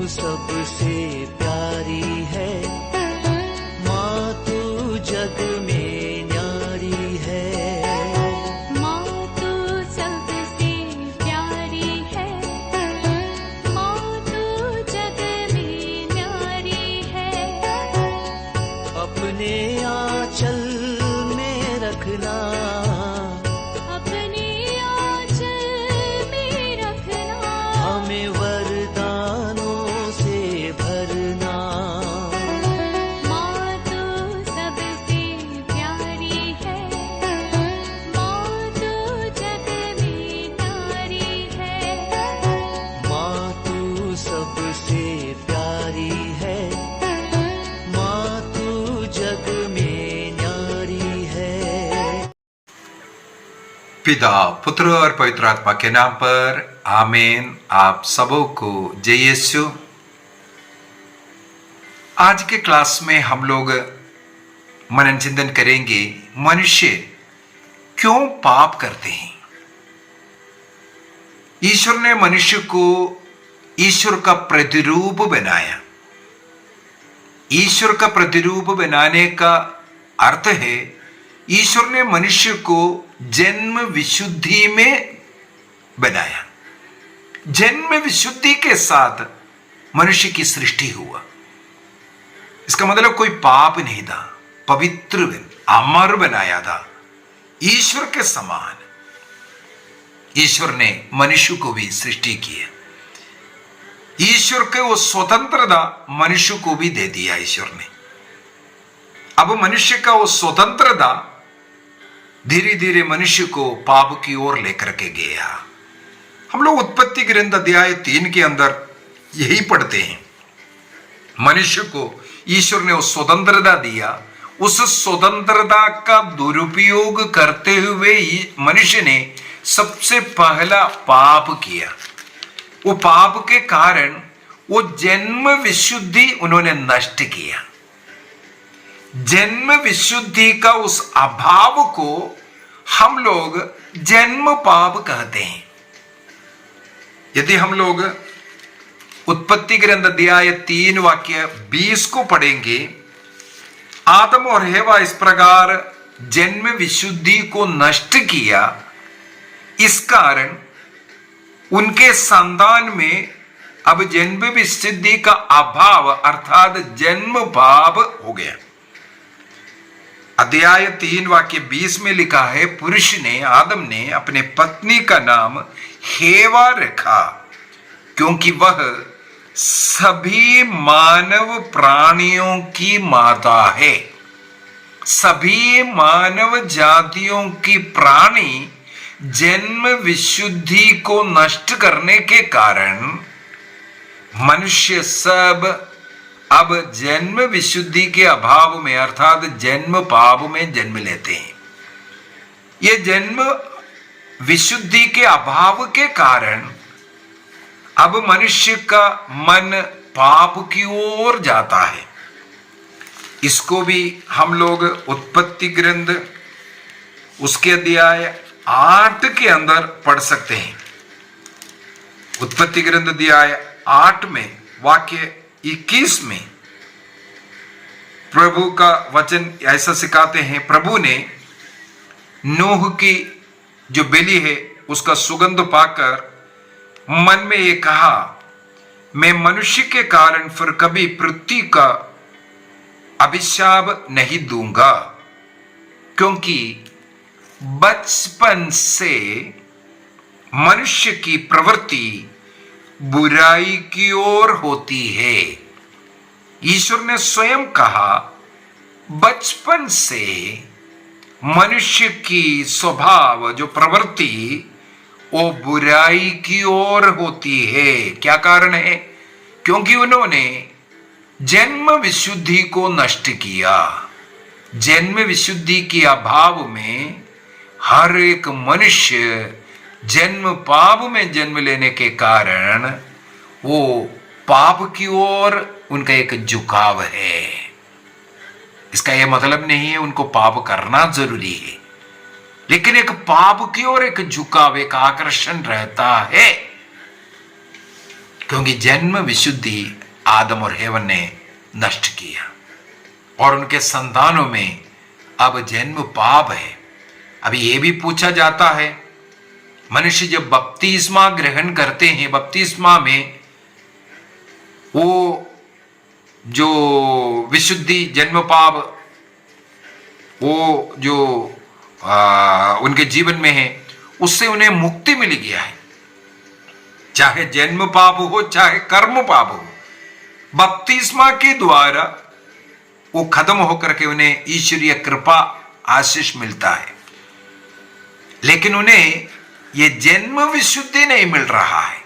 सबसे प्यारी है, माँ तू जग में न्यारी है। माँ तू सबसे प्यारी है, माँ तू जग में न्यारी है। अपने आंचल में रखना, अपने आंचल में रखना, हमें वरदानों से भरना। माँ तू सबसे प्यारी है, माँ तू जग में न्यारी है। माँ तू सबसे प्यारी है, माँ तू जग में न्यारी है। पिता, पुत्र और पवित्र आत्मा के नाम पर आमीन। आप सबों को जय यीशु। आज के क्लास में हम लोग मनन चिंतन करेंगे, मनुष्य क्यों पाप करते हैं। ईश्वर ने मनुष्य को ईश्वर का प्रतिरूप बनाया। ईश्वर का प्रतिरूप बनाने का अर्थ है ईश्वर ने मनुष्य को जन्म विशुद्धि में बनाया। जन्म विशुद्धि के साथ मनुष्य की सृष्टि हुआ। इसका मतलब कोई पाप नहीं था, पवित्र अमर बनाया था, ईश्वर के समान। ईश्वर ने मनुष्य को भी सृष्टि किया। ईश्वर के वो स्वतंत्रता मनुष्य को भी दे दिया ईश्वर ने। अब मनुष्य का वो स्वतंत्रता धीरे धीरे मनुष्य को पाप की ओर लेकर के गया। हम लोग उत्पत्ति ग्रंथ अध्याय 3 के अंदर यही पढ़ते हैं। मनुष्य को ईश्वर ने वो स्वतंत्रता दिया। उस स्वतंत्रता का दुरुपयोग करते हुए मनुष्य ने सबसे पहला पाप किया। वो पाप के कारण वो जन्म विशुद्धि उन्होंने नष्ट किया। जन्म विशुद्धि का उस अभाव को हम लोग जन्म पाप कहते हैं। यदि हम लोग उत्पत्ति ग्रंथ अध्याय 3 वाक्य 20 को पढ़ेंगे, आदम और हेवा इस प्रकार जन्म विशुद्धि को नष्ट किया। इस कारण उनके संतान में अब जन्म विशुद्धि का अभाव अर्थात जन्म पाप हो गया। अध्याय 3 वाक्य 20 में लिखा है, पुरुष ने आदम ने अपने पत्नी का नाम हेवा रखा क्योंकि वह सभी मानव प्राणियों की माता है। सभी मानव जातियों की प्राणी जन्म विशुद्धि को नष्ट करने के कारण मनुष्य सब अब जन्म विशुद्धि के अभाव में अर्थात जन्म पाप में जन्म लेते हैं। ये जन्म विशुद्धि के अभाव के कारण अब मनुष्य का मन पाप की ओर जाता है। इसको भी हम लोग उत्पत्ति ग्रंथ उसके अध्याय 8 के अंदर पढ़ सकते हैं। उत्पत्ति ग्रंथ अध्याय 8 में वाक्य 21 में प्रभु का वचन ऐसा सिखाते हैं, प्रभु ने नूह की जो बेली है उसका सुगंध पाकर मन में ये कहा, मैं मनुष्य के कारण फिर कभी पृथ्वी का अभिशाप नहीं दूंगा, क्योंकि बचपन से मनुष्य की प्रवृत्ति बुराई की ओर होती है। ईश्वर ने स्वयं कहा, बचपन से मनुष्य की स्वभाव जो प्रवृत्ति वो बुराई की ओर होती है। क्या कारण है? क्योंकि उन्होंने जन्म विशुद्धि को नष्ट किया। जन्म विशुद्धि के अभाव में हर एक मनुष्य जन्म पाप में जन्म लेने के कारण वो पाप की ओर उनका एक झुकाव है। इसका यह मतलब नहीं है उनको पाप करना जरूरी है, लेकिन एक पाप की ओर एक झुकाव, एक आकर्षण रहता है। क्योंकि जन्म विशुद्धि आदम और हेवन ने नष्ट किया और उनके संतानों में अब जन्म पाप है। अभी ये भी पूछा जाता है, मनुष्य जब बपतिस्मा ग्रहण करते हैं, बपतिस्मा में वो जो विशुद्धि जन्म पाप वो जो उनके जीवन में है, उससे उन्हें मुक्ति मिल गया है। चाहे जन्म पाप हो चाहे कर्म पाप हो, बपतिस्मा के द्वारा वो खत्म होकर के उन्हें ईश्वरीय कृपा आशीष मिलता है। लेकिन उन्हें ये जन्म विशुद्धि नहीं मिल रहा है,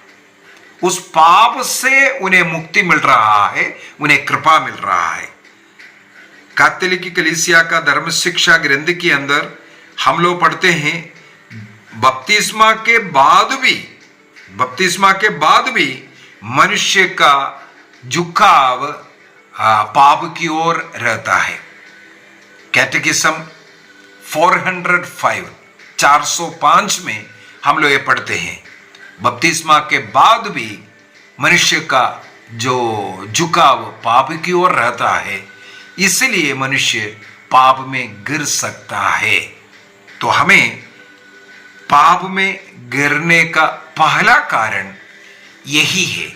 उस पाप से उन्हें मुक्ति मिल रहा है, उन्हें कृपा मिल रहा है। कैथोलिक कलीसिया का धर्म शिक्षा ग्रंथ के अंदर हम लोग पढ़ते हैं, बपतिस्मा के बाद भी मनुष्य का झुकाव पाप की ओर रहता है। कैटेकिज्म 405 में हम लोग ये पढ़ते हैं, बपतिस्मा के बाद भी मनुष्य का जो झुकाव पाप की ओर रहता है, इसलिए मनुष्य पाप में गिर सकता है। तो हमें पाप में गिरने का पहला कारण यही है,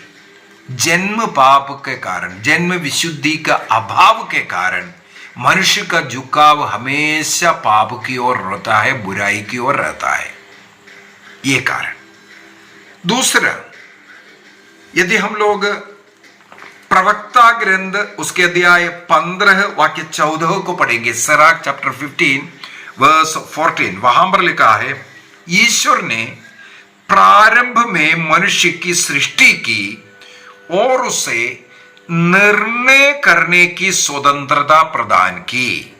जन्म पाप के कारण, जन्म विशुद्धि का अभाव के कारण मनुष्य का झुकाव हमेशा पाप की ओर रहता है, बुराई की ओर रहता है, ये कारण। दूसरा, यदि हम लोग प्रवक्ता ग्रंथ उसके अध्याय 15 वाक्य 14 को पढ़ेंगे, सराक चैप्टर 15 वर्स 14, वहां पर लिखा है, ईश्वर ने प्रारंभ में मनुष्य की सृष्टि की और उसे निर्णय करने की स्वतंत्रता प्रदान की।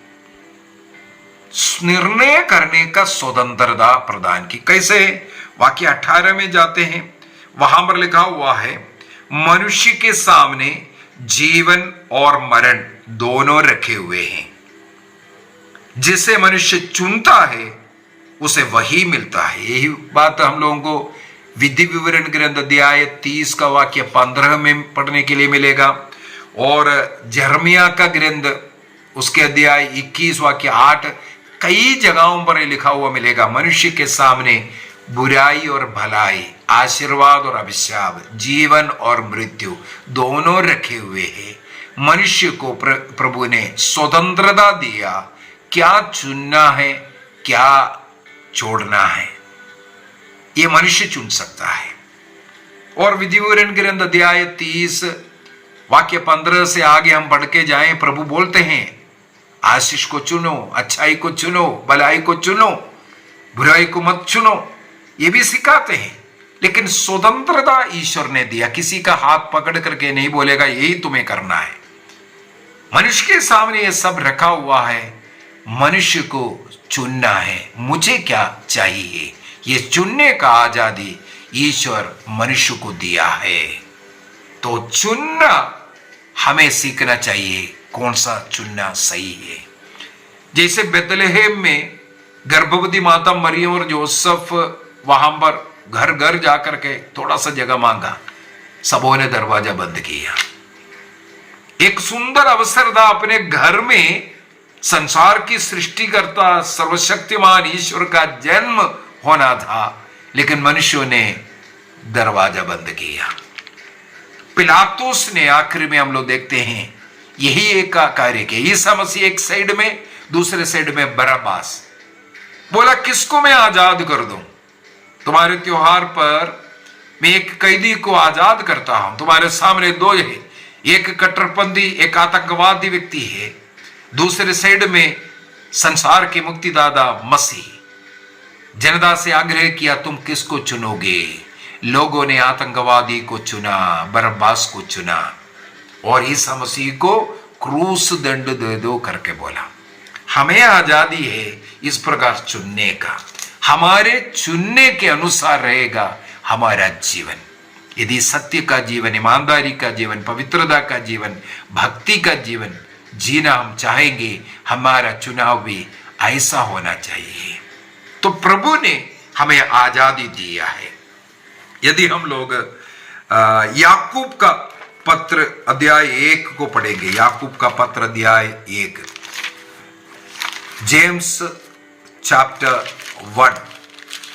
निर्णय करने का स्वतंत्रता प्रदान की। कैसे? वाक्य 18 में जाते हैं, वहां पर लिखा हुआ है, मनुष्य के सामने जीवन और मरण दोनों रखे हुए हैं। जिसे मनुष्य चुनता है उसे वही मिलता है। यही बात हम लोगों को विधि विवरण ग्रंथ अध्याय 30 का वाक्य 15 में पढ़ने के लिए मिलेगा, और जर्मिया का ग्रंथ उसके अध्याय 21 वाक्य 8, कई जगहों पर लिखा हुआ मिलेगा, मनुष्य के सामने बुराई और भलाई, आशीर्वाद और अभिशाप, जीवन और मृत्यु दोनों रखे हुए हैं। मनुष्य को प्रभु ने स्वतंत्रता दिया, क्या चुनना है क्या छोड़ना है, ये मनुष्य चुन सकता है। और विधि विवरण ग्रंथ अध्याय 30 वाक्य 15 से आगे हम बढ़ के जाएं, प्रभु बोलते हैं, आशीष को चुनो, अच्छाई को चुनो, भलाई को चुनो, बुराई को मत चुनो, ये भी सिखाते हैं। लेकिन स्वतंत्रता ईश्वर ने दिया, किसी का हाथ पकड़ करके नहीं बोलेगा यही तुम्हें करना है। मनुष्य के सामने ये सब रखा हुआ है, मनुष्य को चुनना है, मुझे क्या चाहिए, ये चुनने का आजादी ईश्वर मनुष्य को दिया है। तो चुनना हमें सीखना चाहिए, कौन सा चुनना सही है। जैसे बेथलेहम में गर्भवती माता मरियम और जोसेफ वहां पर घर घर जाकर के थोड़ा सा जगह मांगा, सबों ने दरवाजा बंद किया। एक सुंदर अवसर था, अपने घर में संसार की सृष्टिकर्ता सर्वशक्तिमान ईश्वर का जन्म होना था, लेकिन मनुष्यों ने दरवाजा बंद किया। पिलातुस ने आखिर में हम लोग देखते हैं यही एक कार्य किया। ईसा मसीह एक साइड में, दूसरे साइड में बरअब्बास। बोला किसको मैं आजाद कर दूं, तुम्हारे त्योहार पर मैं एक कैदी को आजाद करता हूं। तुम्हारे सामने दो है, एक कट्टरपंथी एक आतंकवादी व्यक्ति है, दूसरे साइड में संसार के मुक्तिदाता मसीह। जनता से आग्रह किया, तुम किसको चुनोगे? लोगों ने आतंकवादी को चुना, बरअब्बास को चुना, और ईसा मसीह को क्रूस दंड दे दो करके बोला। हमें आजादी है इस प्रकार चुनने का, हमारे चुनने के अनुसार रहेगा हमारा जीवन। यदि सत्य का जीवन, ईमानदारी का जीवन, पवित्रता का जीवन, भक्ति का जीवन जीना हम चाहेंगे, हमारा चुनाव भी ऐसा होना चाहिए। तो प्रभु ने हमें आजादी दिया है। यदि हम लोग याकूब का पत्र अध्याय 1 को पढ़ेंगे। याकूब का पत्र अध्याय 1, जेम्स चैप्टर 1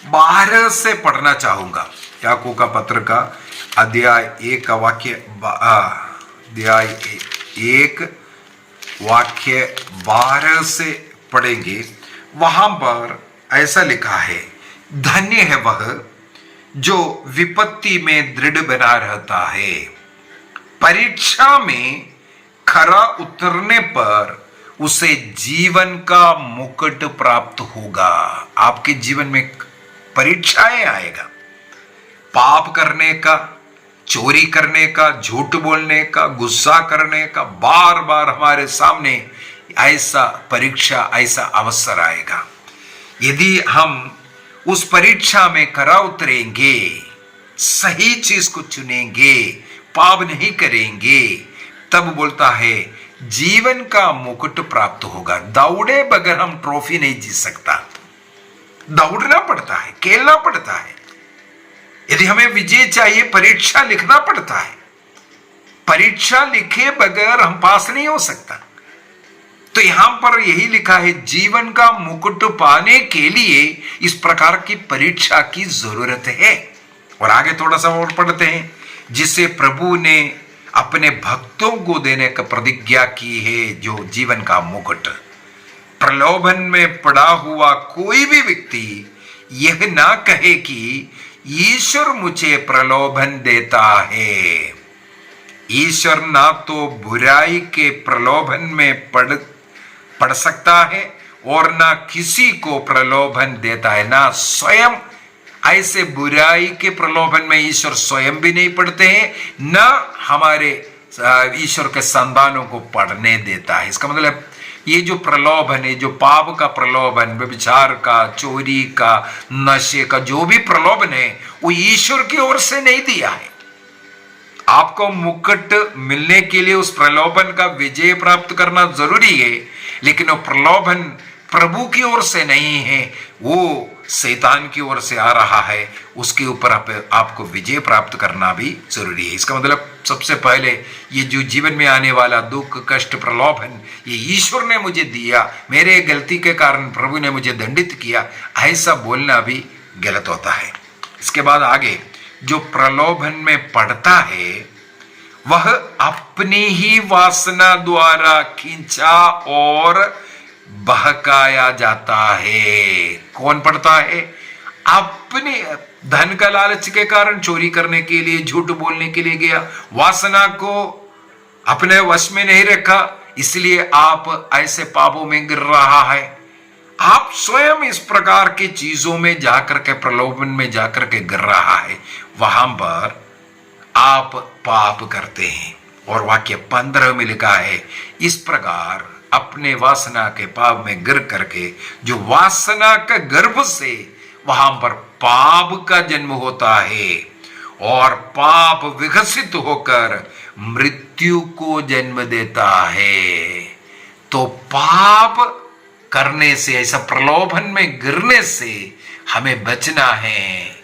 12 से पढ़ना चाहूंगा। याकूब का पत्र का अध्याय 1 का वाक्य अध्याय 1 वाक्य 12 से पढ़ेंगे। वहां पर ऐसा लिखा है, धन्य है वह जो विपत्ति में दृढ़ बना रहता है, परीक्षा में खरा उतरने पर उसे जीवन का मुकुट प्राप्त होगा। आपके जीवन में परीक्षाएं आएगा, पाप करने का, चोरी करने का, झूठ बोलने का, गुस्सा करने का, बार बार हमारे सामने ऐसा परीक्षा, ऐसा अवसर आएगा। यदि हम उस परीक्षा में खरा उतरेंगे, सही चीज को चुनेंगे, पाप नहीं करेंगे, तब बोलता है जीवन का मुकुट प्राप्त होगा। दौड़े बगैर हम ट्रॉफी नहीं जीत सकता, दौड़ना पड़ता है, खेलना पड़ता है। यदि हमें विजय चाहिए, परीक्षा लिखना पड़ता है। परीक्षा लिखे बगैर हम पास नहीं हो सकता। तो यहां पर यही लिखा है, जीवन का मुकुट पाने के लिए इस प्रकार की परीक्षा की जरूरत है। और आगे थोड़ा सा और पढ़ते हैं, जिसे प्रभु ने अपने भक्तों को देने का प्रतिज्ञा की है, जो जीवन का मुकुट। प्रलोभन में पड़ा हुआ कोई भी व्यक्ति यह ना कहे कि ईश्वर मुझे प्रलोभन देता है। ईश्वर ना तो बुराई के प्रलोभन में पड़ सकता है और ना किसी को प्रलोभन देता है, ना स्वयं ऐसे बुराई के प्रलोभन में ईश्वर स्वयं भी नहीं पड़ते हैं, ना हमारे ईश्वर के संतानों को पढ़ने देता है। इसका मतलब ये जो प्रलोभन है, जो पाप का प्रलोभन, व्यभिचार का, चोरी का, नशे का, जो भी प्रलोभन है, वो ईश्वर की ओर से नहीं दिया है। आपको मुकुट मिलने के लिए उस प्रलोभन का विजय प्राप्त करना जरूरी है, लेकिन वो प्रलोभन प्रभु की ओर से नहीं है, वो शैतान की ओर से आ रहा है। उसके ऊपर आपको विजय प्राप्त करना भी जरूरी है। इसका मतलब सबसे पहले ये जो जीवन में आने वाला दुख, कष्ट, प्रलोभन, ये ईश्वर ने मुझे दिया, मेरे गलती के कारण प्रभु ने मुझे दंडित किया, ऐसा बोलना भी गलत होता है। इसके बाद आगे, जो प्रलोभन में पड़ता है वह अपनी ही वासना द्वारा खींचा और बहकाया जाता है। कौन पड़ता है? अपने धन का लालच के कारण चोरी करने के लिए, झूठ बोलने के लिए गया, वासना को अपने वश में नहीं रखा, इसलिए आप ऐसे पापों में गिर रहा है। आप स्वयं इस प्रकार की चीजों में जाकर के, प्रलोभन में जाकर के गिर रहा है, वहां पर आप पाप करते हैं। और वाक्य 15 में लिखा है, इस प्रकार अपने वासना के पाप में गिर करके, जो वासना का गर्भ से वहां पर पाप का जन्म होता है, और पाप विकसित होकर मृत्यु को जन्म देता है। तो पाप करने से, ऐसा प्रलोभन में गिरने से हमें बचना है,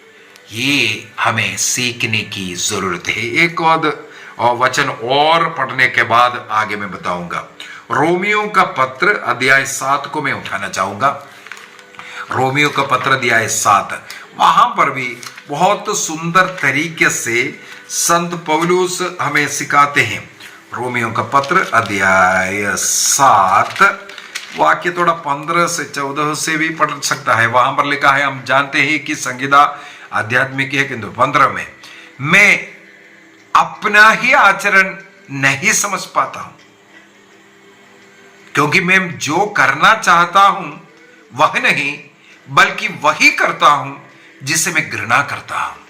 ये हमें सीखने की जरूरत है। एक और वचन और पढ़ने के बाद आगे मैं बताऊंगा। रोमियो का पत्र अध्याय 7 को मैं उठाना चाहूंगा। रोमियो का पत्र अध्याय 7, वहां पर भी बहुत सुंदर तरीके से संत पौलुस हमें सिखाते हैं। रोमियो का पत्र अध्याय 7 वाक्य थोड़ा 15 से 14 से भी पढ़ सकता है। वहां पर लिखा है, हम जानते हैं कि संगीता आध्यात्मिक है, किंतु 15 में मैं अपना ही आचरण नहीं समझ पाता हूं, क्योंकि मैं जो करना चाहता हूं वह नहीं, बल्कि वही करता हूं जिसे मैं घृणा करता हूं।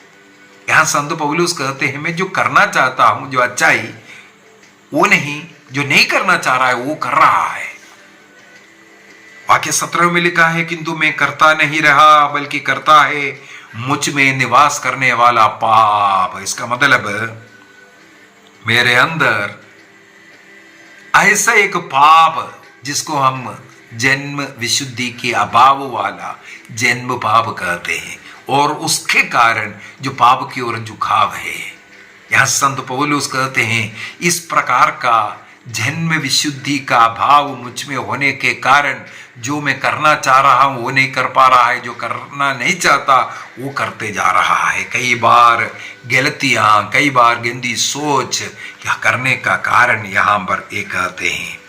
यहां संत पौलुस कहते हैं, मैं जो करना चाहता हूं, जो अच्छाई, वो नहीं, जो नहीं करना चाह रहा है वो कर रहा है। वाक्य 17 में लिखा है, किंतु मैं करता नहीं रहा, बल्कि करता है मुझ में निवास करने वाला पाप। इसका मतलब मेरे अंदर ऐसा एक पाप, जिसको हम जन्म विशुद्धि के अभाव वाला जन्म पाप कहते हैं, और उसके कारण जो पाप की ओर झुकाव है, यहां संत पौलुस कहते हैं इस प्रकार का जन्म विशुद्धि का अभाव मुझ में होने के कारण जो मैं करना चाह रहा हूं वो नहीं कर पा रहा है, जो करना नहीं चाहता वो करते जा रहा है। कई बार गलतियां, कई बार गंदी सोच या करने का कारण यहां पर ये कहते हैं।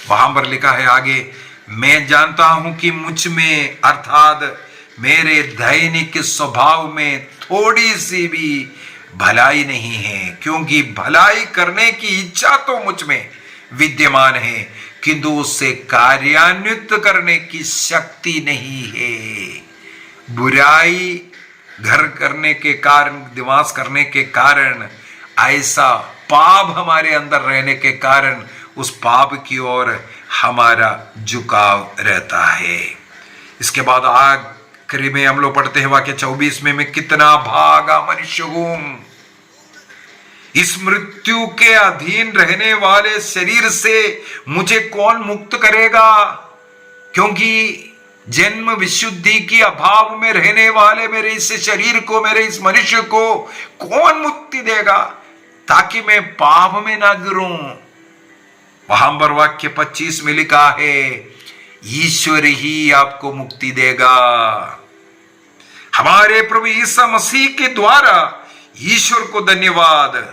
वहां पर लिखा है आगे, मैं जानता हूं कि मुझ में अर्थात मेरे दैनिक स्वभाव में थोड़ी सी भी भलाई नहीं है, क्योंकि भलाई करने की इच्छा तो मुझ में विद्यमान है किंतु उससे कार्यान्वित करने की शक्ति नहीं है। बुराई घर करने के कारण, निवास करने के कारण, ऐसा पाप हमारे अंदर रहने के कारण उस पाप की ओर हमारा झुकाव रहता है। इसके बाद आखिरी में हम लोग पढ़ते हैं वाक्य 24 में, मैं कितना भागा मनुष्य हूं, इस मृत्यु के अधीन रहने वाले शरीर से मुझे कौन मुक्त करेगा? क्योंकि जन्म विशुद्धि की अभाव में रहने वाले मेरे इस शरीर को, मेरे इस मनुष्य को कौन मुक्ति देगा ताकि मैं पाप में ना गिरूं। वहां पर वाक्य 25 में लिखा है, ईश्वर ही आपको मुक्ति देगा। हमारे प्रभु यीशु मसीह के द्वारा ईश्वर को धन्यवाद।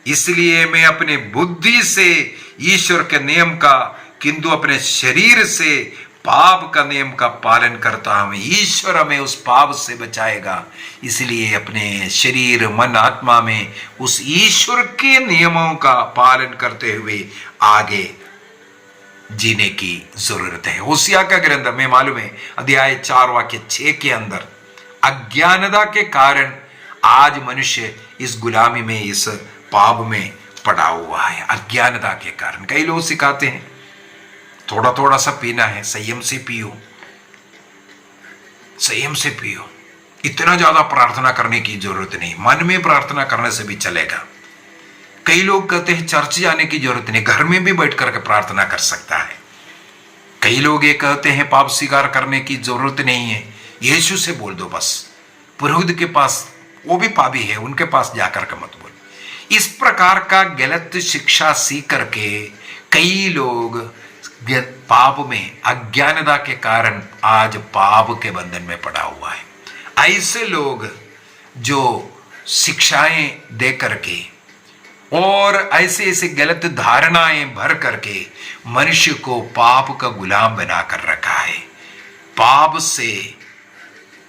इसलिए मैं अपने बुद्धि से ईश्वर के नियम का किंतु अपने शरीर से पाप का नियम का पालन करता हूं। ईश्वर हमें उस पाप से बचाएगा, इसलिए अपने शरीर, मन, आत्मा में उस ईश्वर के नियमों का पालन करते हुए आगे जीने की जरूरत है। होशिया का ग्रंथ में मालूम है अध्याय 4 वाक्य 6 के अंदर अज्ञानता के कारण आज मनुष्य इस गुलामी में, इस पाप में पड़ा हुआ है। अज्ञानता के कारण कई लोग सिखाते हैं थोड़ा थोड़ा सा पीना है, संयम से पियो, संयम से पियो, इतना ज्यादा प्रार्थना करने की जरूरत नहीं, मन में प्रार्थना करने से भी चलेगा। कई लोग कहते हैं चर्च जाने की जरूरत नहीं, घर में भी बैठ करके प्रार्थना कर सकता है। कई लोग ये कहते हैं पाप स्वीकार करने की जरूरत नहीं है, यीशु से बोल दो बस, पुरोहित के पास, वो भी पापी है, उनके पास जाकर के मत बोल। इस प्रकार का गलत शिक्षा सीख करके कई लोग पाप में, अज्ञानता के कारण आज पाप के बंधन में पड़ा हुआ है। ऐसे लोग जो शिक्षाएं दे करके और ऐसे ऐसे गलत धारणाएं भर करके मनुष्य को पाप का गुलाम बनाकर रखा है। पाप से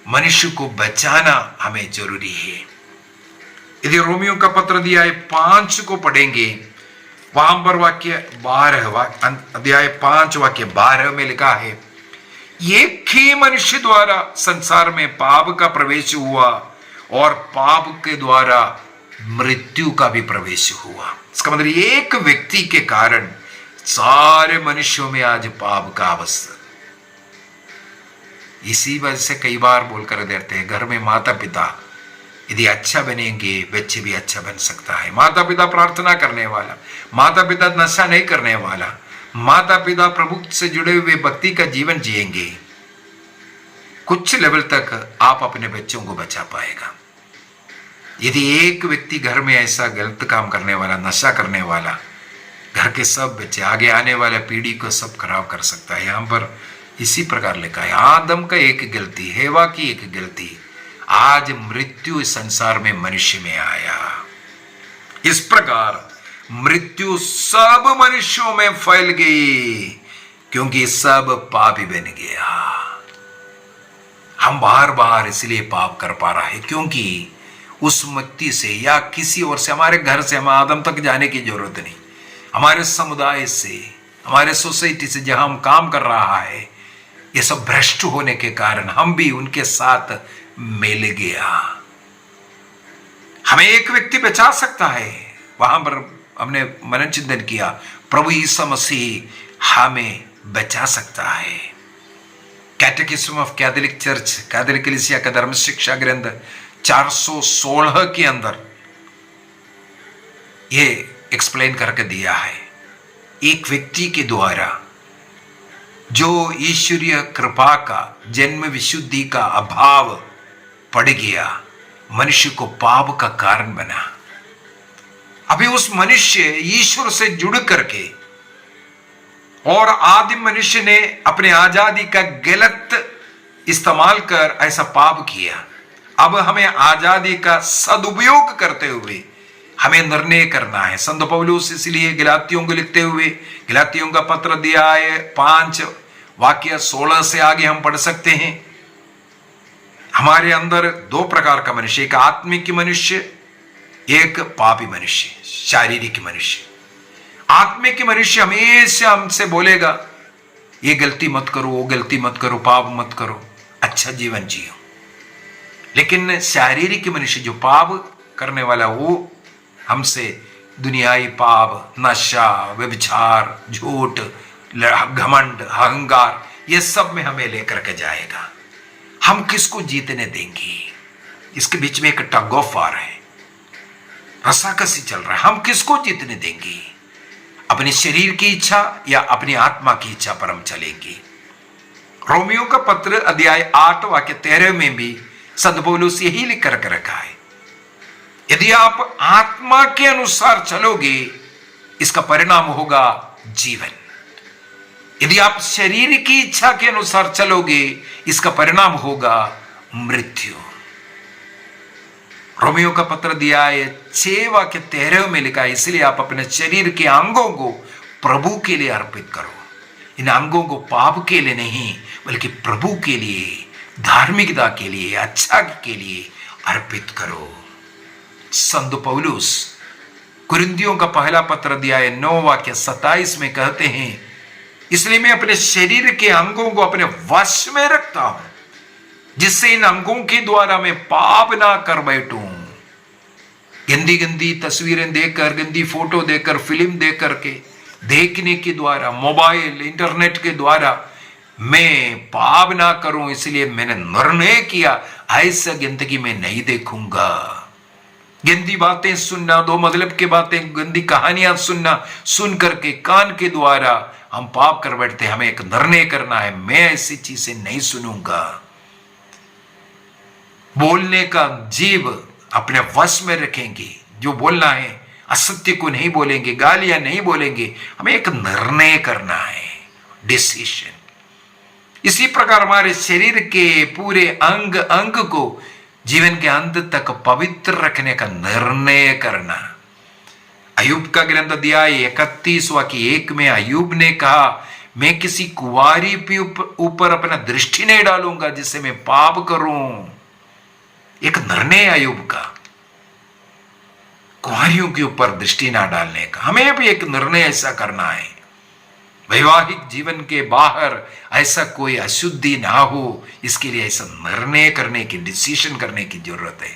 मनुष्य को बचाना हमें जरूरी है। यदि रोमियो का पत्र दिया है 5 को पढ़ेंगे, वहां पर वाक्य 12, अध्याय 5 वाक्य 12 में लिखा है, एक ही मनुष्य द्वारा संसार में पाप का प्रवेश हुआ और पाप के द्वारा मृत्यु का भी प्रवेश हुआ। इसका मतलब एक व्यक्ति के कारण सारे मनुष्यों में आज पाप का अवस्था। इसी वजह से कई बार बोलकर देते हैं, घर में माता पिता यदि अच्छा बनेंगे बच्चे भी अच्छा बन सकता है। माता पिता प्रार्थना करने वाला, माता पिता नशा नहीं करने वाला, माता पिता प्रभु से जुड़े हुए भक्ति का जीवन जिएंगे, कुछ लेवल तक आप अपने बच्चों को बचा पाएगा। यदि एक व्यक्ति घर में ऐसा गलत काम करने वाला, नशा करने वाला, घर के सब बच्चे, आगे आने वाले पीढ़ी को सब खराब कर सकता है। यहां पर इसी प्रकार लिखा है, आदम का एक गलती, हेवा की एक गलती, आज मृत्यु इस संसार में मनुष्य में आया। इस प्रकार मृत्यु सब मनुष्यों में फैल गई क्योंकि सब पापी बन गया। हम बार बार इसलिए पाप कर पा रहे हैं क्योंकि उस व्यक्ति से या किसी और से, हमारे घर से हम आदम तक जाने की जरूरत नहीं, हमारे समुदाय से, हमारे सोसाइटी से जहां हम काम कर रहा है, ये सब भ्रष्ट होने के कारण हम भी उनके साथ मिल गया। हमें एक व्यक्ति बचा सकता है। वहां पर हमने मनन चिंतन किया, प्रभु यीशु मसीह हमें बचा सकता है। कैटेकिज्म ऑफ कैथोलिक चर्च, कैथोलिक कलीसिया का धर्म शिक्षा ग्रंथ 416 के अंदर ये एक्सप्लेन करके दिया है, एक व्यक्ति के द्वारा जो ईश्वरीय कृपा का, जन्म विशुद्धि का अभाव पड़ गया, मनुष्य को पाप का कारण बना। उस मनुष्य ईश्वर से जुड़ करके, और आदिम मनुष्य ने अपने आजादी का गलत इस्तेमाल कर ऐसा पाप किया। अब हमें आजादी का सदुपयोग करते हुए हमें निर्णय करना है। संत पौलुस इसलिए गलातियों को लिखते हुए, गलातियों का पत्र दिया है 5 वाक्य 16 से आगे हम पढ़ सकते हैं। हमारे अंदर 2 प्रकार का मनुष्य, एक आत्मिक मनुष्य, एक पापी मनुष्य, शारीरिक मनुष्य। आत्मिक मनुष्य हमेशा हमसे बोलेगा ये गलती मत करो, वो गलती मत करो, पाप मत करो, अच्छा जीवन जियो। लेकिन शारीरिक मनुष्य जो पाप करने वाला, वो हमसे दुनियाई पाप, नशा, व्यभिचार, झूठ, घमंड, अहंकार, ये सब में हमें लेकर के जाएगा। हम किसको जीतने देंगे? इसके बीच में एक टग ऑफ वार है, रस्साकसी चल रहा है। हम किसको जीतने देंगे? अपने शरीर की इच्छा या अपनी आत्मा की इच्छा पर हम चलेंगे? रोमियो का पत्र अध्याय 8 वाक्य 13 में भी संत पौलुस यही लिख कर रखा है, यदि आप आत्मा के अनुसार चलोगे इसका परिणाम होगा जीवन, यदि आप शरीर की इच्छा के अनुसार चलोगे इसका परिणाम होगा मृत्यु। रोमियो का पत्र दिया है 6 वाक्य 13 में लिखा है, इसलिए आप अपने शरीर के अंगों को प्रभु के लिए अर्पित करो। इन अंगों को पाप के लिए नहीं, बल्कि प्रभु के लिए, धार्मिकता के लिए, अच्छा के लिए अर्पित करो। संत पौलुस कुरिन्थियों का पहला पत्र दिया है 9 वाक्य 27 में कहते हैं, इसलिए मैं अपने शरीर के अंगों को अपने वश में रखता हूं, जिससे इन अंगों के द्वारा मैं पाप ना कर बैठूं। गंदी गंदी तस्वीरें देखकर, गंदी फोटो देखकर, फिल्म देख करके, देखने के द्वारा, मोबाइल इंटरनेट के द्वारा मैं पाप ना करूं, इसलिए मैंने निर्णय किया ऐसा जिंदगी में नहीं देखूंगा। गंदी बातें सुनना, दो मतलब की बातें, गंदी कहानियां सुनना, सुन करके कान के द्वारा हम पाप कर बैठते। हमें एक निर्णय करना है, मैं ऐसी चीजें नहीं सुनूंगा। बोलने का जीभ अपने वश में रखेंगे, जो बोलना है असत्य को नहीं बोलेंगे, गालियां नहीं बोलेंगे। हमें एक निर्णय करना है, डिसीजन। इसी प्रकार हमारे शरीर के पूरे अंग अंग को जीवन के अंत तक पवित्र रखने का निर्णय करना। अयूब का ग्रंथ अध्याय 31 वाक्य 1 में अयूब ने कहा, मैं किसी कुंवारी के ऊपर अपना दृष्टि नहीं डालूंगा जिससे मैं पाप करूं। एक निर्णय अयूब का, कुंवारियों के ऊपर दृष्टि ना डालने का। हमें भी एक निर्णय ऐसा करना है, वैवाहिक जीवन के बाहर ऐसा कोई अशुद्धि ना हो, इसके लिए ऐसा निर्णय करने की, डिसीजन करने की जरूरत है।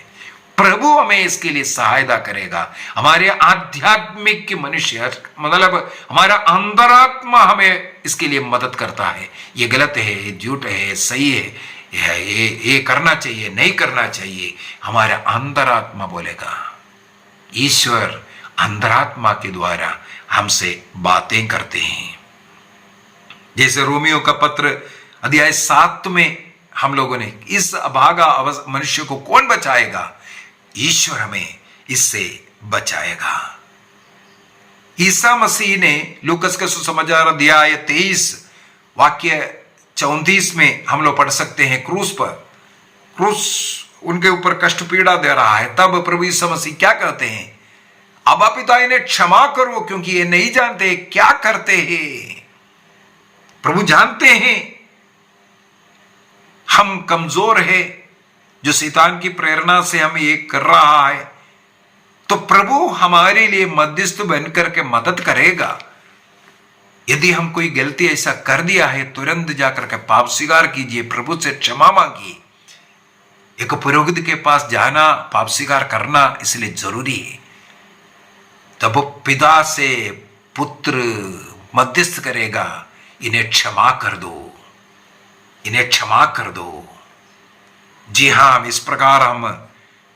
प्रभु हमें इसके लिए सहायता करेगा। हमारे आध्यात्मिक मनुष्य, मतलब हमारा अंतरात्मा हमें इसके लिए मदद करता है। ये गलत है, ये झूठ है, सही है, ये करना चाहिए, नहीं करना चाहिए। हमारा अंतरात्मा बोलेगा। ईश्वर अंतरात्मा के द्वारा हमसे बातें करते हैं। जैसे रोमियो का पत्र अध्याय 7 में हम लोगों ने, इस अभागा मनुष्य को कौन बचाएगा? ईश्वर हमें इससे बचाएगा। ईसा मसीह ने लूकस के सुसमाचार अध्याय 23 वाक्य 34 में हम लोग पढ़ सकते हैं, क्रूस उनके ऊपर कष्ट पीड़ा दे रहा है। तब प्रभु ईसा मसीह क्या कहते हैं? अब पिता इन्हें क्षमा करो, क्योंकि ये नहीं जानते क्या करते हैं। प्रभु जानते हैं हम कमजोर है, जो शैतान की प्रेरणा से हम ये कर रहा है, तो प्रभु हमारे लिए मध्यस्थ बनकर के मदद करेगा। यदि हम कोई गलती ऐसा कर दिया है, तुरंत जाकर के पाप स्वीकार कीजिए, प्रभु से क्षमा मांगिए। एक पुरोहित के पास जाना, पाप स्वीकार करना इसलिए जरूरी है। तब पिता से पुत्र मध्यस्थ करेगा, इन्हें क्षमा कर दो, इन्हें क्षमा कर दो। जी हां, इस प्रकार हम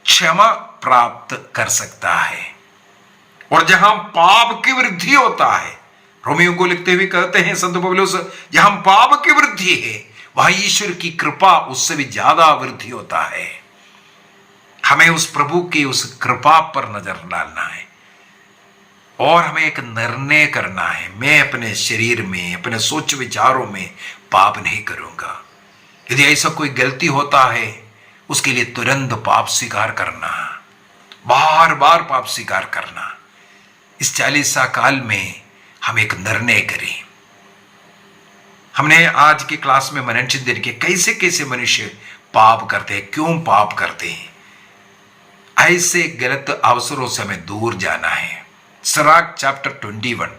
क्षमा प्राप्त कर सकता है। और जहां पाप की वृद्धि होता है, रोमियो को लिखते हुए कहते हैं संत पौलुस, जहां पाप की वृद्धि है वहां ईश्वर की कृपा उससे भी ज्यादा वृद्धि होता है। हमें उस प्रभु की उस कृपा पर नजर डालना है। और हमें एक निर्णय करना है, मैं अपने शरीर में, अपने सोच विचारों में पाप नहीं करूंगा। यदि ऐसा कोई गलती होता है, उसके लिए तुरंत पाप स्वीकार करना, बार बार पाप स्वीकार करना। इस 40 काल में हम एक निर्णय करें। हमने आज की क्लास में मननचिंतन देखिए कैसे कैसे मनुष्य पाप करते हैं, क्यों पाप करते हैं। ऐसे गलत अवसरों से हमें दूर जाना है। सराक चैप्टर 21,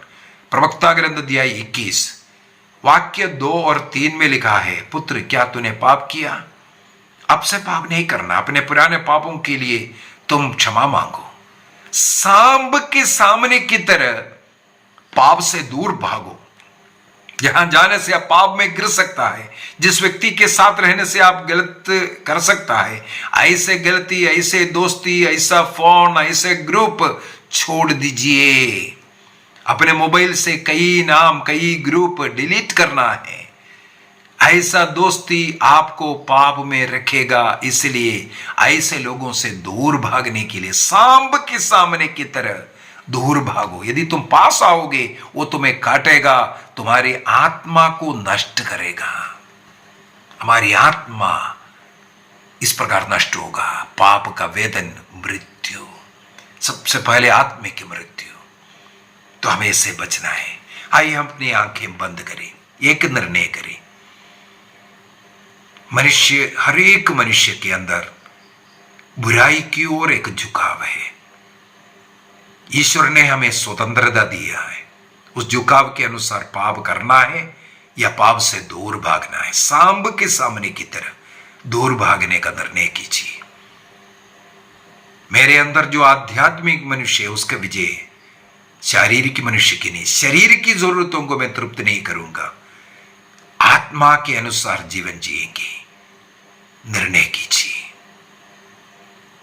प्रवक्ता ग्रंथ अध्याय 21 वाक्य 2 और 3 में लिखा है, पुत्र क्या तूने पाप किया? अब से पाप नहीं करना। अपने पुराने पापों के लिए तुम क्षमा मांगो। सांब के सामने की तरह पाप से दूर भागो। यहां जाने से आप पाप में गिर सकता है। जिस व्यक्ति के साथ रहने से आप गलत कर सकता है, ऐसे गलती, ऐसे दोस्ती, ऐसा फोन, ऐसे ग्रुप छोड़ दीजिए। अपने मोबाइल से कई नाम, कई ग्रुप डिलीट करना है। ऐसा दोस्ती आपको पाप में रखेगा। इसलिए ऐसे लोगों से दूर भागने के लिए सांब के सामने की तरह दूर भागो। यदि तुम पास आओगे, वो तुम्हें काटेगा, तुम्हारी आत्मा को नष्ट करेगा। हमारी आत्मा इस प्रकार नष्ट होगा। पाप का वेदन मृत्यु, सबसे पहले आत्मिक मृत्यु। तो हमें इससे बचना है। आइए हम अपनी आंखें बंद करें, एक निर्णय करें। मनुष्य, हर एक मनुष्य के अंदर बुराई की ओर एक झुकाव है। ईश्वर ने हमें स्वतंत्रता दिया है। उस झुकाव के अनुसार पाप करना है या पाप से दूर भागना है। सांब के सामने की तरह दूर भागने का निर्णय कीजिए। मेरे अंदर जो आध्यात्मिक मनुष्य है, उसका विजय शारीरिक मनुष्य की नहीं। शरीर की जरूरतों को मैं तृप्त नहीं करूंगा, आत्मा के अनुसार जीवन जिएंगे। निर्णय कीजिए,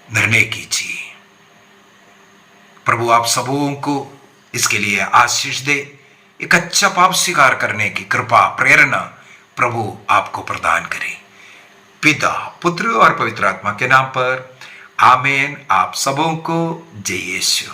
निर्णय कीजिए। प्रभु आप सबों को इसके लिए आशीष दे। एक अच्छा पाप स्वीकार करने की कृपा, प्रेरणा प्रभु आपको प्रदान करे। पिता, पुत्र और पवित्र आत्मा के नाम पर आमीन। आप सबों को जय यीशु।